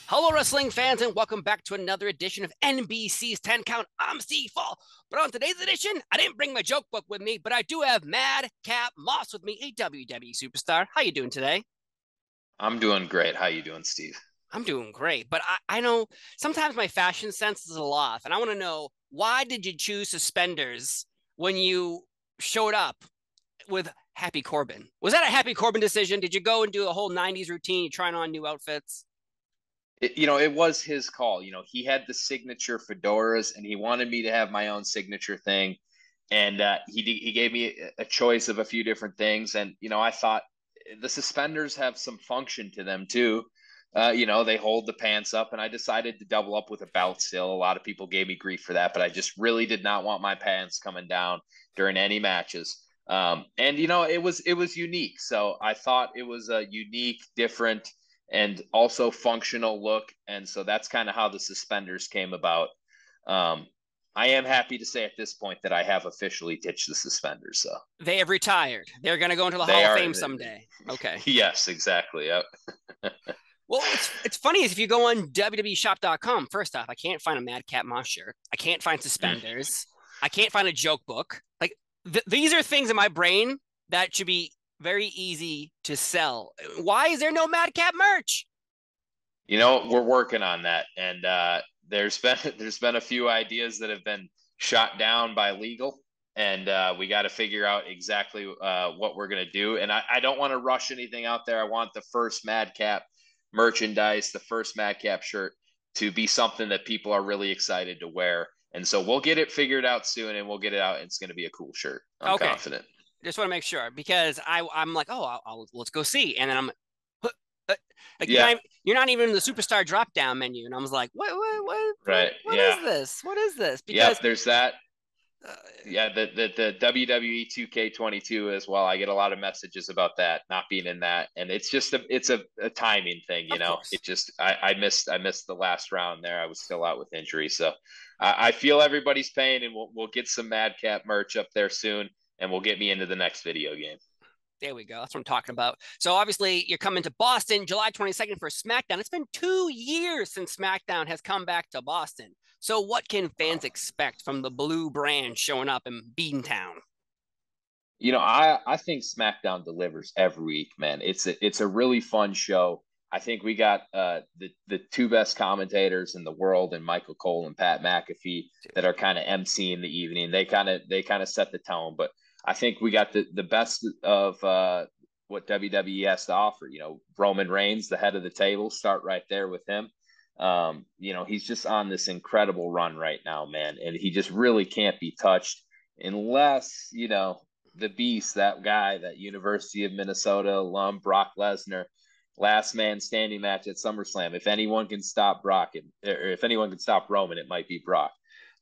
Hello, wrestling fans, and welcome back to another edition of NBC's 10 Count. I'm Steve Fall. But on today's edition, I didn't bring my joke book with me, but I do have Madcap Moss with me, a WWE superstar. How you doing today? I'm doing great. How you doing, Steve? I'm doing great, but I know sometimes my fashion sense is a little off, and I want to know, why did you choose suspenders when you showed up with Happy Corbin? Was that a Happy Corbin decision? Did you go and do a whole 90s routine, trying on new outfits? It was his call. He had the signature fedoras, and he wanted me to have my own signature thing. And he gave me a choice of a few different things. And I thought the suspenders have some function to them too. They hold the pants up, and I decided to double up with a belt. Still, a lot of people gave me grief for that, but I just really did not want my pants coming down during any matches. And it was unique. So I thought it was a unique, different, and also functional look. And so that's kind of how the suspenders came about. Um, I am happy to say at this point that I have officially ditched the suspenders. So They have retired. They're going to go into the they Hall of are, Fame someday. Okay. yes, exactly. Yep. Well, it's funny is if you go on WWEshop.com, first off, I can't find a Madcap Moss shirt. I can't find suspenders. I can't find a joke book. Like these are things in my brain that should be very easy to sell. Why is there no Madcap merch? We're working on that, and there's been a few ideas that have been shot down by legal, and we got to figure out exactly what we're gonna do. And I don't want to rush anything out there. I want the first Madcap merchandise, the first Madcap shirt, to be something that people are really excited to wear. And so we'll get it figured out soon, and we'll get it out. And it's going to be a cool shirt. I'm Okay, confident. just want to make sure because I'm like, oh, let's go see, and then I'm like, Yeah. you're not even in the superstar drop down menu, and I was like, Right. what Yeah. is this? What is this? Because Yep. There's that. uh, Yeah. The WWE 2K22 as well. I get a lot of messages about that not being in that, and it's a timing thing. of course. It just I missed the last round there. I was still out with injury, so I feel everybody's pain, and we'll get some Madcap merch up there soon, and we'll get me into the next video game. There we go. That's what I'm talking about. So obviously you're coming to Boston July 22nd for SmackDown. It's been 2 years since SmackDown has come back to Boston. So what can fans expect from the blue brand showing up in Beantown? I think SmackDown delivers every week, man. It's a really fun show. I think we got the two best commentators in the world, and Michael Cole and Pat McAfee, that are kind of emceeing the evening. They kind of set the tone, but I think we got the best of what WWE has to offer. Roman Reigns, the head of the table, start right there with him. He's just on this incredible run right now, man, and he just really can't be touched unless the beast, that guy, that University of Minnesota alum, Brock Lesnar, last man standing match at SummerSlam. If anyone can stop Brock, or if anyone can stop Roman, it might be Brock.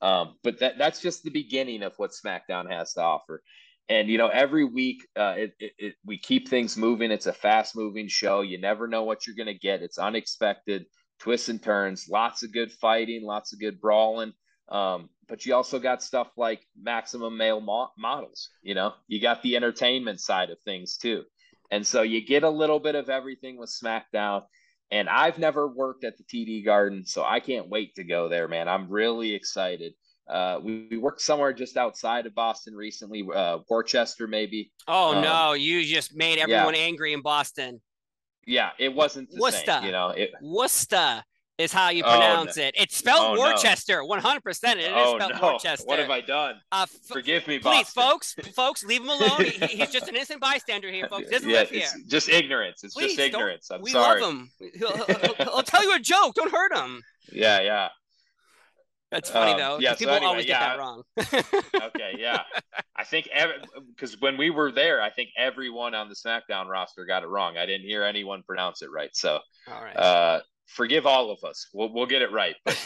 But that's just the beginning of what SmackDown has to offer. And every week we keep things moving. It's a fast moving show. You never know what you're going to get. It's unexpected, twists and turns, lots of good fighting, lots of good brawling. But you also got stuff like maximum male models. You got the entertainment side of things too. And so you get a little bit of everything with SmackDown. And I've never worked at the TD Garden, so I can't wait to go there, man. I'm really excited. We worked somewhere just outside of Boston recently, Worcester maybe. Oh Um, no, you just made yeah, everyone angry in Boston. yeah, it wasn't the same. Worcester. Worcester is how you Oh no, pronounce it. It's spelled oh no, Worcester, 100%. It is oh spelled no! What have Worcester. I done? Forgive me, Please, Boston. folks, leave him alone. He's just an innocent bystander here, folks. He doesn't Yeah, live it's here. just ignorance. It's just Please don't. ignorance. I'm We love sorry. him. He'll tell you a joke. Don't hurt him. Yeah, yeah. That's funny though, Yeah. because So people anyway, always get that yeah. wrong. Okay, yeah. I think because when we were there, I think everyone on the SmackDown roster got it wrong. I didn't hear anyone pronounce it right. So, All right. forgive all of us. We'll get it right. But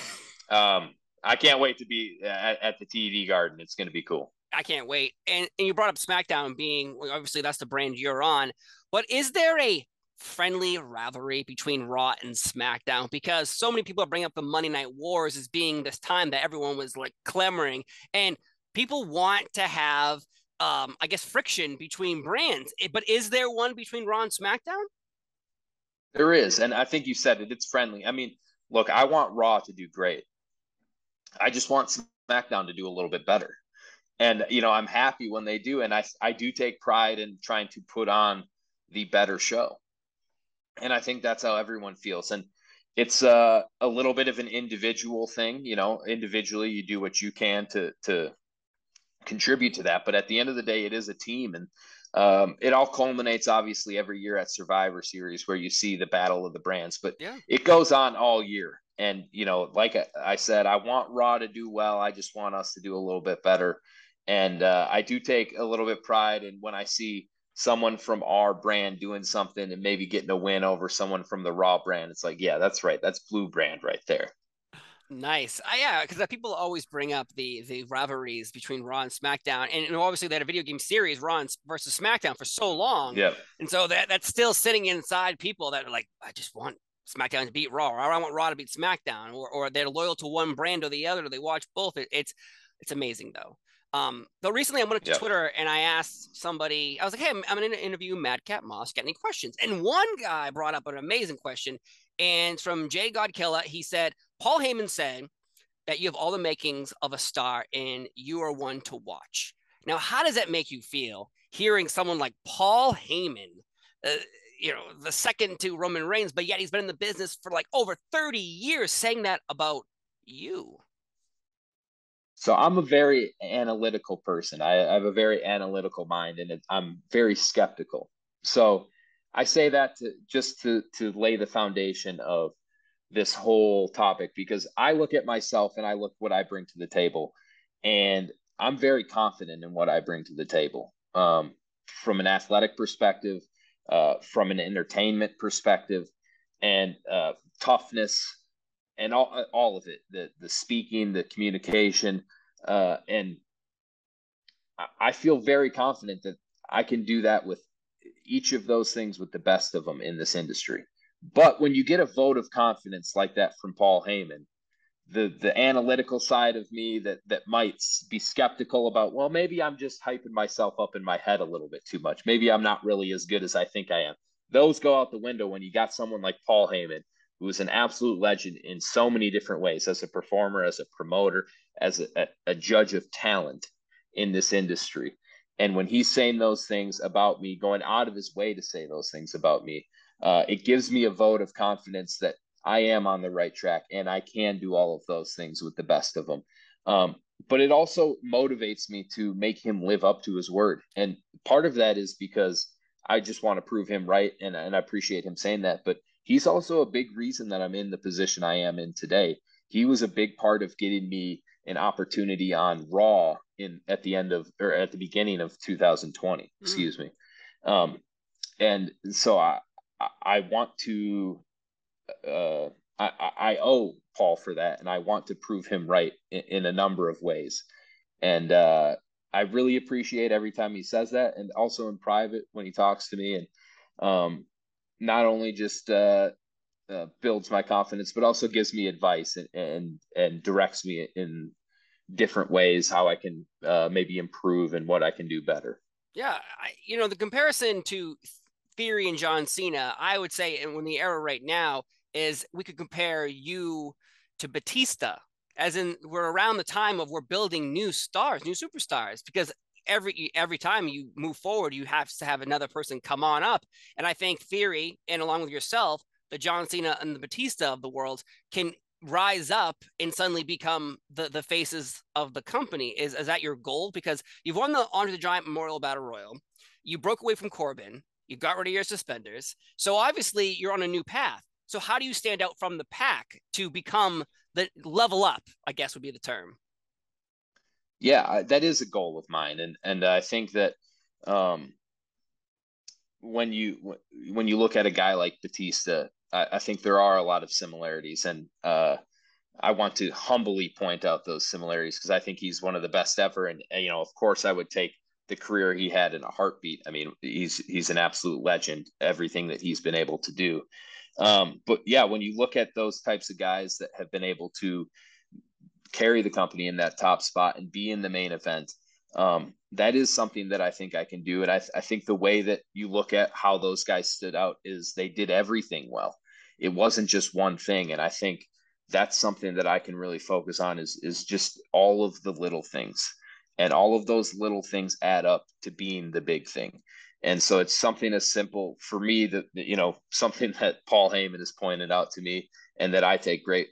I can't wait to be at the TD Garden. It's going to be cool. I can't wait. And you brought up SmackDown being, well, obviously that's the brand you're on, but is there a friendly rivalry between Raw and SmackDown? Because so many people are bringing up the Monday Night Wars as being this time that everyone was like clamoring, and people want to have, I guess, friction between brands. But is there one between Raw and SmackDown? There is, and I think you said it. It's friendly. I mean, look, I want Raw to do great. I just want SmackDown to do a little bit better. And, I'm happy when they do. And I do take pride in trying to put on the better show. And I think that's how everyone feels. And it's a little bit of an individual thing. Individually, you do what you can to contribute to that. But at the end of the day, it is a team. And it all culminates, obviously, every year at Survivor Series where you see the battle of the brands. But Yeah. it goes on all year. And, like I said, I want Raw to do well. I just want us to do a little bit better. And I do take a little bit pride in when I see someone from our brand doing something and maybe getting a win over someone from the Raw brand. It's like, yeah, that's right. That's blue brand right there. Nice. Yeah, because people always bring up the rivalries between Raw and SmackDown, and obviously they had a video game series, Raw versus SmackDown, for so long, Yeah. and so that's still sitting inside people that are like, I just want SmackDown to beat Raw, or I want Raw to beat SmackDown, or they're loyal to one brand or the other, or they watch both. It's amazing though. Though recently I went up to Twitter and I asked somebody, I was like, hey, I'm going to interview Madcap Moss. Got any questions? And one guy brought up an amazing question. And it's from Jay Godkilla. He said, Paul Heyman said that you have all the makings of a star and you are one to watch. Now, how does that make you feel hearing someone like Paul Heyman, the second to Roman Reigns, but yet he's been in the business for like over 30 years saying that about you? So I'm a very analytical person. I have a very analytical mind, and I'm very skeptical. So I say that to lay the foundation of this whole topic, because I look at myself and I look what I bring to the table, and I'm very confident in what I bring to the table, from an athletic perspective, from an entertainment perspective, and toughness, and all of it, the speaking, the communication, and I feel very confident that I can do that with each of those things with the best of them in this industry. But when you get a vote of confidence like that from Paul Heyman, the analytical side of me that might be skeptical about, well, maybe I'm just hyping myself up in my head a little bit too much. Maybe I'm not really as good as I think I am. Those go out the window when you got someone like Paul Heyman, who is an absolute legend in so many different ways, as a performer, as a promoter, as a judge of talent in this industry. And when he's saying those things about me, going out of his way to say those things about me, it gives me a vote of confidence that I am on the right track and I can do all of those things with the best of them. But it also motivates me to make him live up to his word. And part of that is because I just want to prove him right. And I appreciate him saying that. But he's also a big reason that I'm in the position I am in today. He was a big part of getting me an opportunity on Raw at the beginning of 2020, excuse me. And so I want to, I owe Paul for that, and I want to prove him right in a number of ways. And I really appreciate every time he says that, and also in private when he talks to me, and not only just builds my confidence, but also gives me advice and directs me in different ways how I can maybe improve and what I can do better. Yeah, the comparison to Theory and John Cena, I would say, and when the era right now is, we could compare you to Batista, as in we're around the time of we're building new stars, new superstars, because every time you move forward, you have to have another person come on up. And I think Theory, and along with yourself, the John Cena and the Batista of the world can rise up and suddenly become the faces of the company. Is that your goal? Because you've won the Andre the Giant Memorial Battle Royal, you broke away from Corbin, you got rid of your suspenders, so obviously you're on a new path. So how do you stand out from the pack to become the level up, I guess would be the term? Yeah, that is a goal of mine, and I think that when you look at a guy like Batista, I think there are a lot of similarities, and I want to humbly point out those similarities because I think he's one of the best ever. And of course, I would take the career he had in a heartbeat. I mean, he's an absolute legend. Everything that he's been able to do. But yeah, when you look at those types of guys that have been able to carry the company in that top spot and be in the main event, that is something that I think I can do. And I think the way that you look at how those guys stood out is they did everything well. It wasn't just one thing. And I think that's something that I can really focus on is just all of the little things. And all of those little things add up to being the big thing. And so it's something as simple for me that, something that Paul Heyman has pointed out to me and that I take great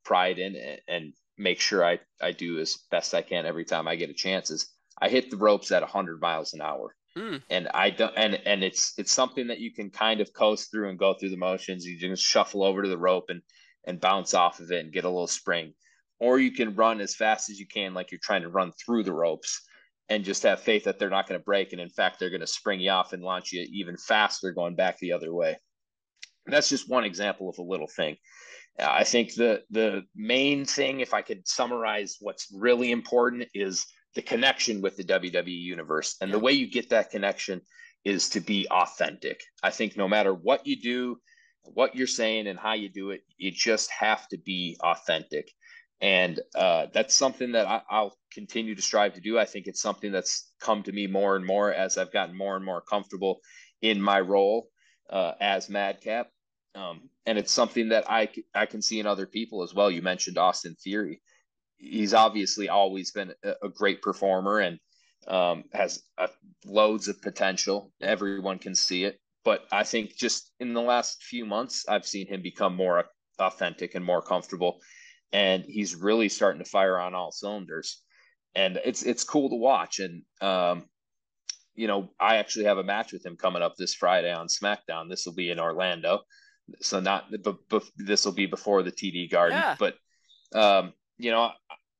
pride in and make sure I do as best I can every time I get a chance is I hit the ropes at 100 miles an hour. Mm. And I don't, and it's something that you can kind of coast through and go through the motions. You just shuffle over to the rope and bounce off of it and get a little spring, or you can run as fast as you can, like you're trying to run through the ropes, and just have faith that they're not going to break. And in fact, they're going to spring you off and launch you even faster going back the other way. And that's just one example of a little thing. I think the main thing, if I could summarize what's really important, is the connection with the WWE Universe. And the way you get that connection is to be authentic. I think no matter what you do, what you're saying and how you do it, you just have to be authentic. And that's something that I'll continue to strive to do. I think it's something that's come to me more and more as I've gotten more and more comfortable in my role as Madcap. And it's something that I can see in other people as well. You mentioned Austin Theory. He's obviously always been a great performer and has loads of potential. Everyone can see it. But I think just in the last few months, I've seen him become more authentic and more comfortable. And he's really starting to fire on all cylinders. And it's cool to watch. And, I actually have a match with him coming up this Friday on SmackDown. This will be in Orlando. So this will be before the TD Garden. Yeah. But,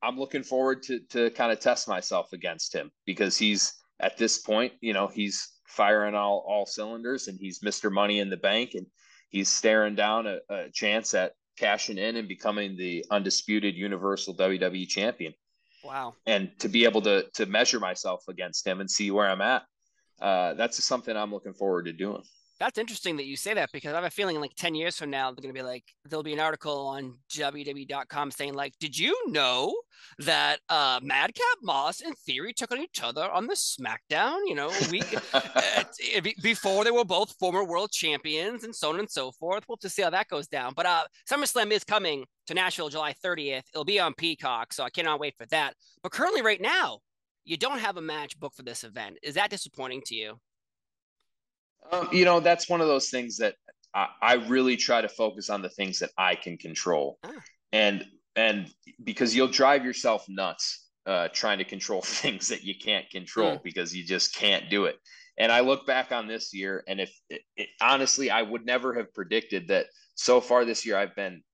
I'm looking forward to kind of test myself against him because he's at this point, he's firing all cylinders and he's Mr. Money in the Bank and he's staring down a chance at cashing in and becoming the undisputed Universal WWE Champion. Wow. And to be able to measure myself against him and see where I'm at, that's something I'm looking forward to doing. That's interesting that you say that because I have a feeling like 10 years from now, they're going to be like, there'll be an article on WWE.com saying like, did you know that Madcap Moss and Theory took on each other on the SmackDown, before they were both former world champions and so on and so forth. We'll just see how that goes down. But SummerSlam is coming to Nashville July 30th. It'll be on Peacock, so I cannot wait for that. But currently right now, you don't have a match booked for this event. Is that disappointing to you? That's one of those things that I really try to focus on the things that I can control. And because you'll drive yourself nuts trying to control things that you can't control because you just can't do it. And I look back on this year, and honestly, I would never have predicted that so far this year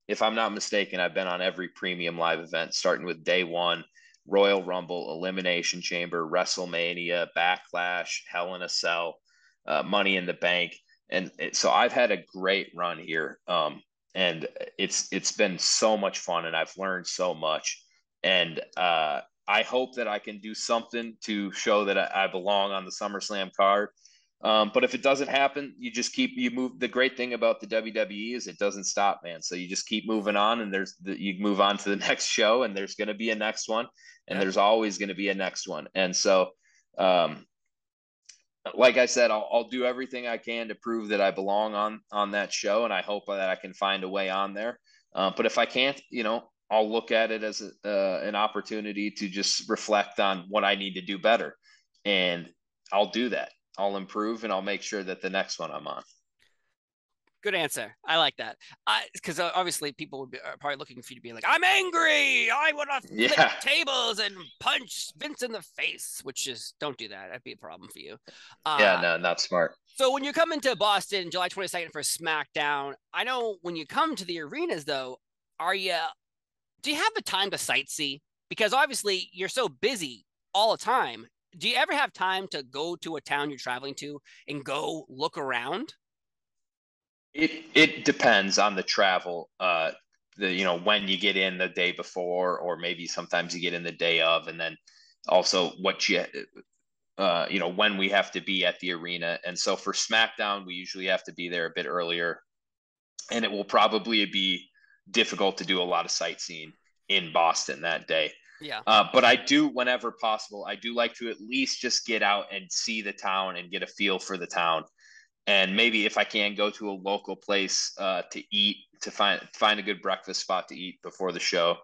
if I'm not mistaken, I've been on every premium live event, starting with day one, Royal Rumble, Elimination Chamber, WrestleMania, Backlash, Hell in a Cell, Money in the Bank. And so I've had a great run here. And it's been so much fun and I've learned so much. And I hope that I can do something to show that I belong on the SummerSlam card. But if it doesn't happen, you move. The great thing about the WWE is it doesn't stop, man. So you just keep moving on and you move on to the next show and there's going to be a next one and there's always going to be a next one. And so, like I said, I'll do everything I can to prove that I belong on that show, and I hope that I can find a way on there. But if I can't, I'll look at it as an opportunity to just reflect on what I need to do better, and I'll do that. I'll improve, and I'll make sure that the next one I'm on. Good answer. I like that. Because obviously people are probably looking for you to be like, I'm angry. I want to flip tables and punch Vince in the face, which is, don't do that. That'd be a problem for you. No, not smart. So when you come into Boston, July 22nd for SmackDown, I know when you come to the arenas, though, do you have the time to sightsee? Because obviously you're so busy all the time. Do you ever have time to go to a town you're traveling to and go look It depends on the travel, when you get in the day before, or maybe sometimes you get in the day of, and then also when we have to be at the arena. And so for SmackDown, we usually have to be there a bit earlier, and it will probably be difficult to do a lot of sightseeing in Boston that day. Yeah. But I do, whenever possible, I do like to at least just get out and see the town and get a feel for the town. and maybe if I can go to a local place to eat, to find a good breakfast spot to eat before the show.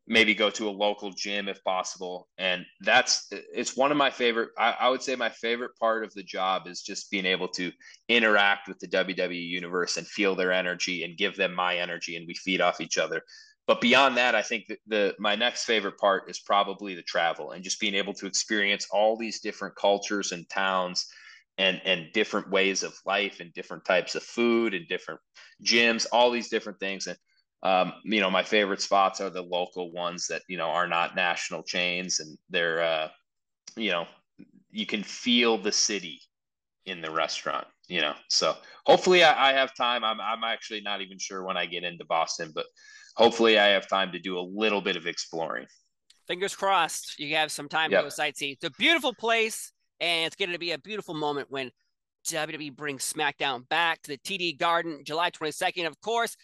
Maybe go to a local gym if possible. And it's one of my favorite, I would say my favorite part of the job is just being able to interact with the WWE Universe and feel their energy and give them my energy, and we feed off each other. But beyond that, I think that my next favorite part is probably the travel and just being able to experience all these different cultures and towns and different ways of life and different types of food and different gyms, all these different things. And my favorite spots are the local ones that, are not national chains, and they're, you can feel the city in the restaurant, so hopefully I have time. I'm actually not even sure when I get into Boston, but hopefully I have time to do a little bit of exploring. Fingers crossed you have some time to go sightsee. It's a beautiful place, and it's going to be a beautiful moment when WWE brings SmackDown back to the TD Garden, July 22nd. Of course,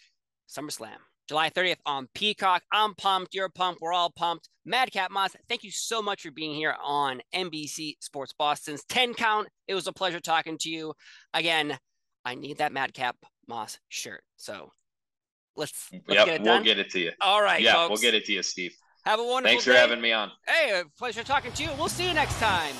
SummerSlam, July 30th on Peacock. I'm pumped. You're pumped. We're all pumped. Madcap Moss, thank you so much for being here on NBC Sports Boston's 10 Count. It was a pleasure talking to you. Again, I need that Madcap Moss shirt. So let's get it done. We'll get it to you. All right, yeah, folks. We'll get it to you, Steve. Have a wonderful Thanks for having me on. Hey, a pleasure talking to you. We'll see you next time.